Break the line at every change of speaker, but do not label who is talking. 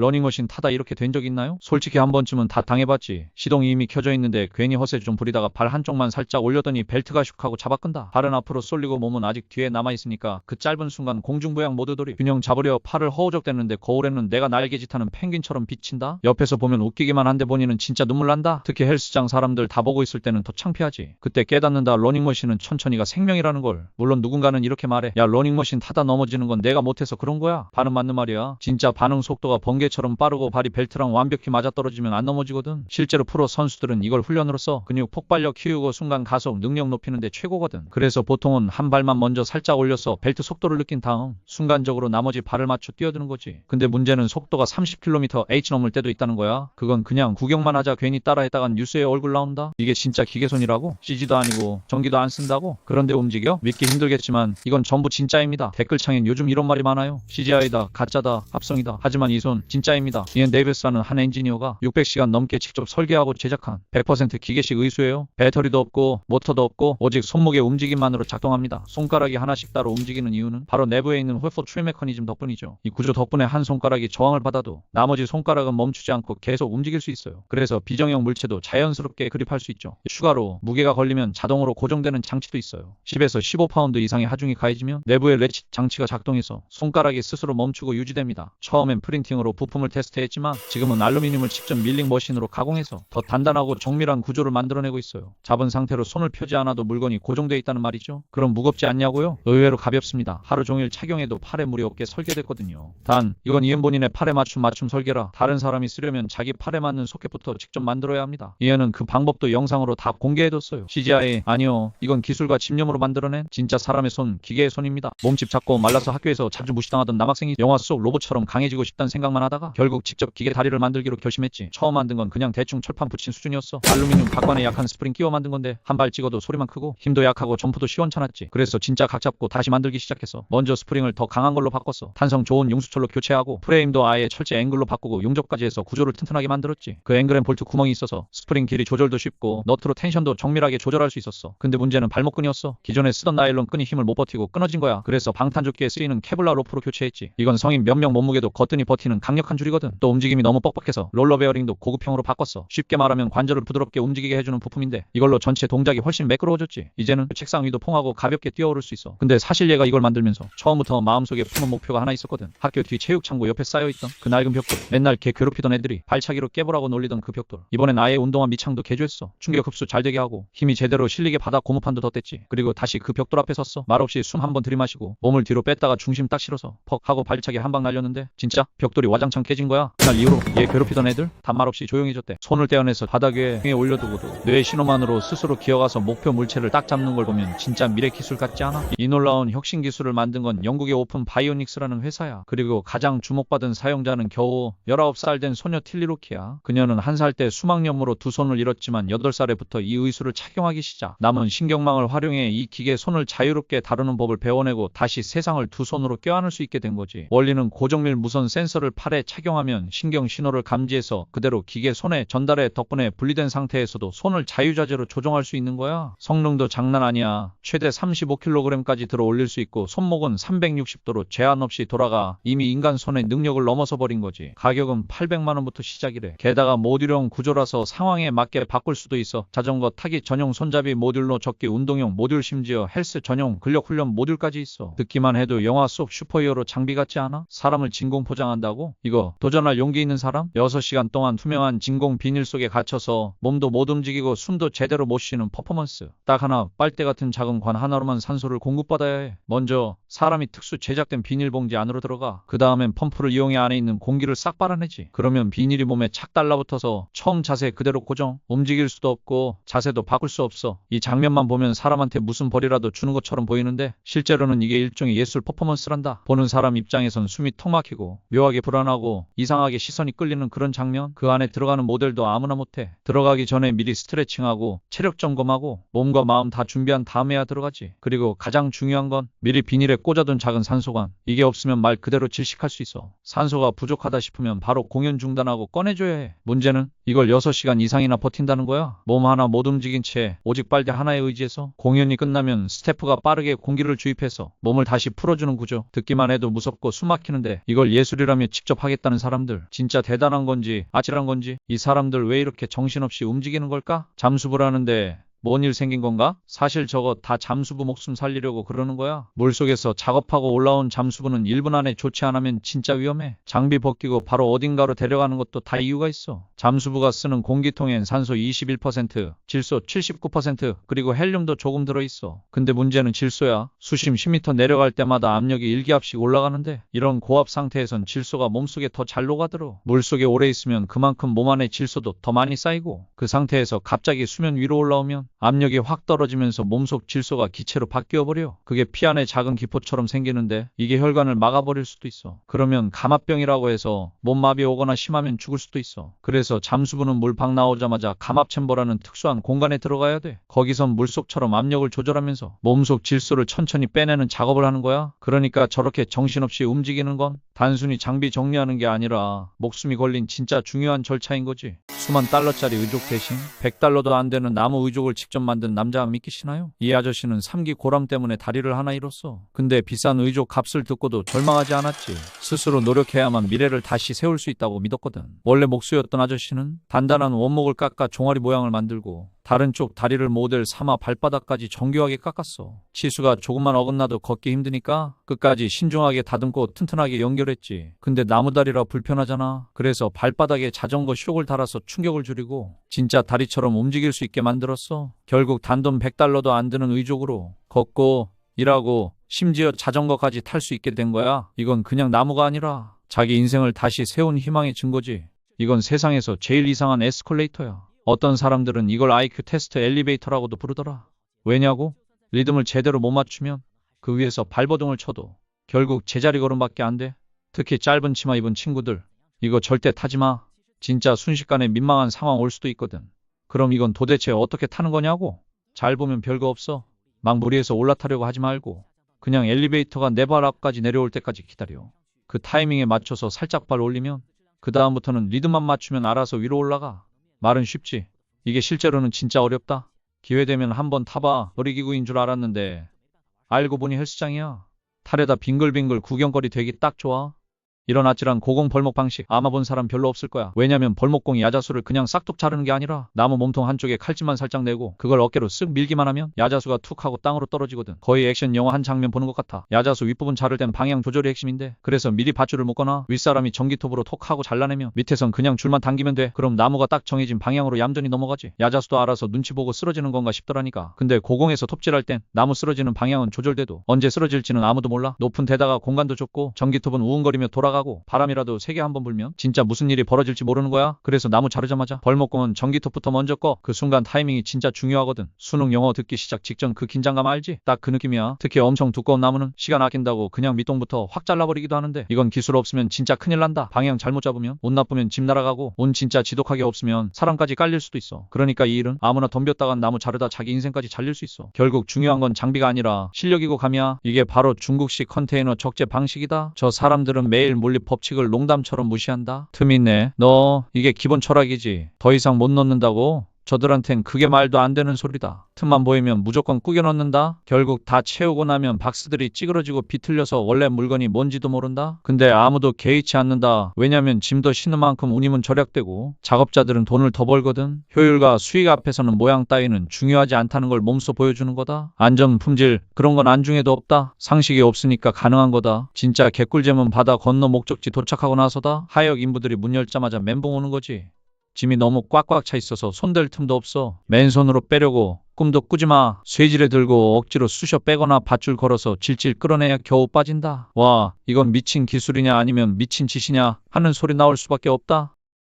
러닝머신 타다 이렇게 된 적 있나요? 솔직히 한 번쯤은 다 당해봤지. 시동이 이미 켜져 있는데 괜히 허세 좀 부리다가 발 한쪽만 살짝 올렸더니 벨트가 슉 하고 잡아끈다. 발은 앞으로 쏠리고 몸은 아직 뒤에 남아있으니까 그 짧은 순간 공중부양 모드돌이 균형 잡으려 팔을 허우적댔는데 거울에는 내가 날개짓하는 펭귄처럼 비친다? 옆에서 보면 웃기기만 한데 본인은 진짜 눈물 난다? 특히 헬스장 사람들 다 보고 있을 때는 더 창피하지. 그때 깨닫는다. 러닝머신은 천천히가 생명이라는 걸. 물론 누군가는 이렇게 말해. 야, 러닝머신 타다 넘어지는 건 내가 못해서 그런 거야. 반은 맞는 말이야. 진짜 반응 속도가 번개처럼 빠르고 발이 벨트랑 완벽히 맞아떨어지면 안 넘어지거든. 실제로 프로 선수들은 이걸 훈련으로 써. 근육 폭발력 키우고 순간 가속 능력 높이는데 최고거든. 그래서 보통은 한 발만 먼저 살짝 올려서 벨트 속도를 느낀 다음 순간적으로 나머지 발을 맞춰 뛰어드는 거지. 근데 문제는 속도가 30km/h 넘을 때도 있다는 거야. 그건 그냥 구경만 하자 괜히 따라했다간 뉴스에 얼굴 나온다. 이게 진짜 기계손이라고? CG도 아니고 전기도 안 쓴다고? 그런데 움직여? 믿기 힘들겠지만 이건 전부 진짜입니다. 댓글창엔 요즘 이런 말이 많아요. CGI다, 가짜다, 합성이다. 하지만 이 손 진짜입니다. 이엔 데이비스라는 한 엔지니어가 600시간 넘게 직접 설계하고 제작한 100% 기계식 의수예요. 배터리도 없고 모터도 없고 오직 손목의 움직임만으로 작동합니다. 손가락이 하나씩 따로 움직이는 이유는 바로 내부에 있는 홀포 트리 메커니즘 덕분이죠. 이 구조 덕분에 한 손가락이 저항을 받아도 나머지 손가락은 멈추지 않고 계속 움직일 수 있어요. 그래서 비정형 물체도 자연스럽게 그립할 수 있죠. 추가로 무게가 걸리면 자동으로 고정되는 장치도 있어요. 10에서 15파운드 이상의 하중이 가해지면 내부의 레칫 장치가 작동해서 손가락이 스스로 멈추고 유지됩니다. 처음엔 프린팅으로 부품을 테스트했지만 지금은 알루미늄을 직접 밀링 머신으로 가공해서 더 단단하고 정밀한 구조를 만들어내고 있어요. 잡은 상태로 손을 펴지 않아도 물건이 고정되어 있다는 말이죠. 그럼 무겁지 않냐고요? 의외로 가볍습니다. 하루 종일 착용해도 팔에 무리 없게 설계됐거든요. 단 이건 이은 본인의 팔에 맞춤 설계라 다른 사람이 쓰려면 자기 팔에 맞는 소켓부터 직접 만들어야 합니다. 이은은 그 방법도 영상으로 다 공개해뒀어요. CGI 아니요, 이건 기술과 집념으로 만들어낸 진짜 사람의 손, 기계의 손입니다. 몸집 작고 말라서 학교에서 자주 무시당하던 남학생이 영화 속 로봇처럼 강해지고 싶다는 생각만 하다가 결국 직접 기계 다리를 만들기로 결심했지. 처음 만든 건 그냥 대충 철판 붙인 수준이었어. 알루미늄 박관에 약한 스프링 끼워 만든 건데 한 발 찍어도 소리만 크고 힘도 약하고 점프도 시원찮았지. 그래서 진짜 각 잡고 다시 만들기 시작했어. 먼저 스프링을 더 강한 걸로 바꿨어. 탄성 좋은 융수철로 교체하고 프레임도 아예 철제 앵글로 바꾸고 용접까지 해서 구조를 튼튼하게 만들었지. 그 앵글엔 볼트 구멍이 있어서 스프링 길이 조절도 쉽고 너트로 텐션도 정밀하게 조절할 수 있었어. 근데 문제는 발목끈이었어. 기존에 쓰던 나일론 끈이 힘을 못 버티고 끊어진 거야. 그래서 방탄조끼에 쓰이는 케블라 로프로 교체했지. 이건 성인 몇 명 몸무게도 거뜬히 버티는 강력한 줄이거든. 또 움직임이 너무 뻑뻑해서 롤러 베어링도 고급형으로 바꿨어. 쉽게 말하면 관절을 부드럽게 움직이게 해주는 부품인데 이걸로 전체 동작이 훨씬 매끄러워졌지. 이제는 책상 위도 퐁하고 가볍게 뛰어오를 수 있어. 근데 사실 얘가 이걸 만들면서 처음부터 마음속에 품은 목표가 하나 있었거든. 학교 뒤 체육창고 옆에 쌓여있던 그 낡은 벽돌. 맨날 걔 괴롭히던 애들이 발차기로 깨보라고 놀리던 그 벽돌. 이번엔 아예 운동화 밑창도 개조했어. 충격 흡수 잘 되게 하고 힘이 제대로 실리게 받아 고무판도 덧댔지. 그리고 다시 그 벽돌 앞에 섰어. 말없이 숨 한 번 들이마시고 몸을 뒤로 뺐다가 중심 딱 실어서 퍽 하고 발차기 한 방 날렸는데 진짜 벽돌이 와장창 깨진 거야. 그날 이후로 얘 괴롭히던 애들 다 말없이 조용해졌대. 손을 떼어내서 바닥 위에 올려두고도 뇌의 신호만으로 스스로 기어가서 목표 물체를 딱 잡는 걸 보면 진짜 미래 기술 같지 않아? 이 놀라운 혁신 기술을 만든 건 영국의 오픈 바이오닉스라는 회사야. 그리고 가장 주목받은 사용자는 겨우 19살 된 소녀 틸리로키야. 그녀는 한 살 때 수막염으로 두 손을 잃었지만 8살에부터 이 의수를 착용하기 시작. 남은 신경망을 활용해 이 기계 손을 자유롭게 다루는 법을 배워내고 다시 세상을 두 손으로 껴안을 수 있게 된 거지. 원리는 고정밀 무선 센서를 팔에 착용하면 신경 신호를 감지해서 그대로 기계 손에 전달해 덕분에 분리된 상태에서도 손을 자유자재로 조종할 수 있는 거야. 성능도 장난 아니야. 최대 35kg까지 들어 올릴 수 있고 손목은 360도로 제한 없이 돌아가. 이미 인간 손의 능력을 넘어서 버린 거지. 가격은 800만 원부터 시작이래. 게다가 모듈형 구조라서 상황에 맞게 바꿀 수도 있어. 자전거 타기 전용 손잡이 모듈로 적기 운동용 모듈 심지어 헬스 전용 근력 훈련 모듈까지 있어. 듣기만 해도 영화 속 슈퍼히어로 장비 같지 않아? 사람을 진공 포장한다고? 이거 도전할 용기 있는 사람? 6시간 동안 투명한 진공 비닐 속에 갇혀서 몸도 못 움직이고 숨도 제대로 못 쉬는 퍼포먼스. 딱 하나 빨대 같은 작은 관 하나로만 산소를 공급받아야 해. 먼저 사람이 특수 제작된 비닐봉지 안으로 들어가. 그 다음엔 펌프를 이용해 안에 있는 공기를 싹 빨아내지. 그러면 비닐이 몸에 착 달라붙어서 처음 자세 그대로 고정. 움직일 수도 없고 자세도 바꿀 수 없어. 이 장면만 보면 사람한테 무슨 벌이라도 주는 것처럼 보이는데 실제로는 이게 일종의 예술 퍼포먼스란다. 보는 사람 입장에선 숨이 턱 막히고 묘하게 불안하고 이상하게 시선이 끌리는 그런 장면. 그 안에 들어가는 모델도 아무나 못해. 들어가기 전에 미리 스트레칭하고 체력 점검하고 몸과 마음 다 준비한 다음에야 들어가지. 그리고 가장 중요한 건 미리 비닐에 꽂아둔 작은 산소관. 이게 없으면 말 그대로 질식할 수 있어. 산소가 부족하다 싶으면 바로 공연 중단하고 꺼내줘야 해. 문제는 이걸 6시간 이상이나 버틴다는 거야. 몸 하나 못 움직인 채 오직 빨대 하나에 의지해서 공연이 끝나면 스태프가 빠르게 공기를 주입해서 몸을 다시 풀어주는 구조. 듣기만 해도 무섭고 숨 막히는데 이걸 예술이라며 직접 하게 하겠다는 사람들 진짜 대단한 건지 아찔한 건지 이 사람들 왜 이렇게 정신없이 움직이는 걸까? 잠수부라는데 뭔 일 생긴 건가? 사실 저거 다 잠수부 목숨 살리려고 그러는 거야. 물속에서 작업하고 올라온 잠수부는 1분 안에 조치 안 하면 진짜 위험해. 장비 벗기고 바로 어딘가로 데려가는 것도 다 이유가 있어. 잠수부가 쓰는 공기통엔 산소 21%, 질소 79%, 그리고 헬륨도 조금 들어있어. 근데 문제는 질소야. 수심 10m 내려갈 때마다 압력이 1기압씩 올라가는데 이런 고압 상태에선 질소가 몸속에 더 잘 녹아들어. 물속에 오래 있으면 그만큼 몸 안에 질소도 더 많이 쌓이고 그 상태에서 갑자기 수면 위로 올라오면 압력이 확 떨어지면서 몸속 질소가 기체로 바뀌어버려. 그게 피 안에 작은 기포처럼 생기는데 이게 혈관을 막아버릴 수도 있어. 그러면 감압병이라고 해서 몸마비 오거나 심하면 죽을 수도 있어. 그래서 잠수부는 물 밖 나오자마자 감압챔버라는 특수한 공간에 들어가야 돼. 거기선 물속처럼 압력을 조절하면서 몸속 질소를 천천히 빼내는 작업을 하는 거야. 그러니까 저렇게 정신없이 움직이는 건 단순히 장비 정리하는 게 아니라 목숨이 걸린 진짜 중요한 절차인 거지. 수만 달러짜리 의족 대신 100달러도 안 되는 나무 의족을 직접 만든 남자 믿기시나요? 이 아저씨는 3기 고람 때문에 다리를 하나 잃었어. 근데 비싼 의족 값을 듣고도 절망하지 않았지. 스스로 노력해야만 미래를 다시 세울 수 있다고 믿었거든. 원래 목수였던 아저씨는 단단한 원목을 깎아 종아리 모양을 만들고 다른 쪽 다리를 모델 삼아 발바닥까지 정교하게 깎았어. 치수가 조금만 어긋나도 걷기 힘드니까 끝까지 신중하게 다듬고 튼튼하게 연결했지. 근데 나무다리라 불편하잖아. 그래서 발바닥에 자전거 쇼를 달아서 충격을 줄이고 진짜 다리처럼 움직일 수 있게 만들었어. 결국 단돈 100달러도 안 드는 의족으로 걷고 일하고 심지어 자전거까지 탈 수 있게 된 거야. 이건 그냥 나무가 아니라 자기 인생을 다시 세운 희망의 증거지. 이건 세상에서 제일 이상한 에스컬레이터야. 어떤 사람들은 이걸 IQ 테스트 엘리베이터라고도 부르더라. 왜냐고? 리듬을 제대로 못 맞추면 그 위에서 발버둥을 쳐도 결국 제자리 걸음밖에 안 돼. 특히 짧은 치마 입은 친구들 이거 절대 타지 마. 진짜 순식간에 민망한 상황 올 수도 있거든. 그럼 이건 도대체 어떻게 타는 거냐고? 잘 보면 별거 없어. 막 무리해서 올라타려고 하지 말고 그냥 엘리베이터가 내 발 앞까지 내려올 때까지 기다려. 그 타이밍에 맞춰서 살짝 발 올리면 그 다음부터는 리듬만 맞추면 알아서 위로 올라가. 말은 쉽지. 이게 실제로는 진짜 어렵다. 기회되면 한번 타봐. 놀이기구인 줄 알았는데 알고 보니 헬스장이야. 타려다 빙글빙글 구경거리 되기 딱 좋아. 이런 아찔한 고공 벌목 방식 아마 본 사람 별로 없을 거야. 왜냐면 벌목공이 야자수를 그냥 싹둑 자르는 게 아니라 나무 몸통 한쪽에 칼집만 살짝 내고 그걸 어깨로 쓱 밀기만 하면 야자수가 툭 하고 땅으로 떨어지거든. 거의 액션 영화 한 장면 보는 것 같아. 야자수 윗부분 자를 땐 방향 조절이 핵심인데 그래서 미리 밧줄을 묶거나 윗사람이 전기톱으로 톡 하고 잘라내면 밑에선 그냥 줄만 당기면 돼. 그럼 나무가 딱 정해진 방향으로 얌전히 넘어가지. 야자수도 알아서 눈치 보고 쓰러지는 건가 싶더라니까. 근데 고공에서 톱질할 땐 나무 쓰러지는 방향은 조절돼도 언제 쓰러질지는 아무도 몰라. 높은 데다가 공간도 좁고 전기톱은 우웅거리며 돌아가고 바람이라도 세게 한번 불면 진짜 무슨 일이 벌어질지 모르는 거야. 그래서 나무 자르자마자 벌목공은 전기톱부터 먼저 꺼. 그 순간 타이밍이 진짜 중요하거든. 수능 영어 듣기 시작 직전 그 긴장감 알지? 딱 그 느낌이야. 특히 엄청 두꺼운 나무는 시간 아낀다고 그냥 밑동부터 확 잘라버리기도 하는데 이건 기술 없으면 진짜 큰일 난다. 방향 잘못 잡으면 운 나쁘면 집 날아가고 운 진짜 지독하게 없으면 사람까지 깔릴 수도 있어. 그러니까 이 일은 아무나 덤볐다간 나무 자르다 자기 인생까지 잘릴 수 있어. 결국 중요한 건 장비가 아니라 실력이고 감이야. 이게 바로 중국식 컨테이너 적재 방식이다. 저 사람들은 매일 물리 법칙을 농담처럼 무시한다. 틈 있네. 너 이게 기본 철학이지. 더 이상 못 넣는다고? 저들한텐 그게 말도 안 되는 소리다. 틈만 보이면 무조건 꾸겨 넣는다. 결국 다 채우고 나면 박스들이 찌그러지고 비틀려서 원래 물건이 뭔지도 모른다. 근데 아무도 개의치 않는다. 왜냐면 짐도 싣는 만큼 운임은 절약되고 작업자들은 돈을 더 벌거든. 효율과 수익 앞에서는 모양 따위는 중요하지 않다는 걸 몸소 보여주는 거다. 안전, 품질 그런 건 안중에도 없다. 상식이 없으니까 가능한 거다. 진짜 개꿀잼은 바다 건너 목적지 도착하고 나서다. 하역 인부들이 문 열자마자 멘붕 오는 거지. 짐이 너무 꽉꽉 차 있어서 손댈 틈도 없어. 맨손으로 빼려고 꿈도 꾸지 마. 쇠지레 들고 억지로 쑤셔 빼거나 밧줄 걸어서 질질 끌어내야 겨우 빠진다. 와, 이건 미친 기술이냐 아니면 미친 짓이냐 하는 소리 나올 수밖에 없다.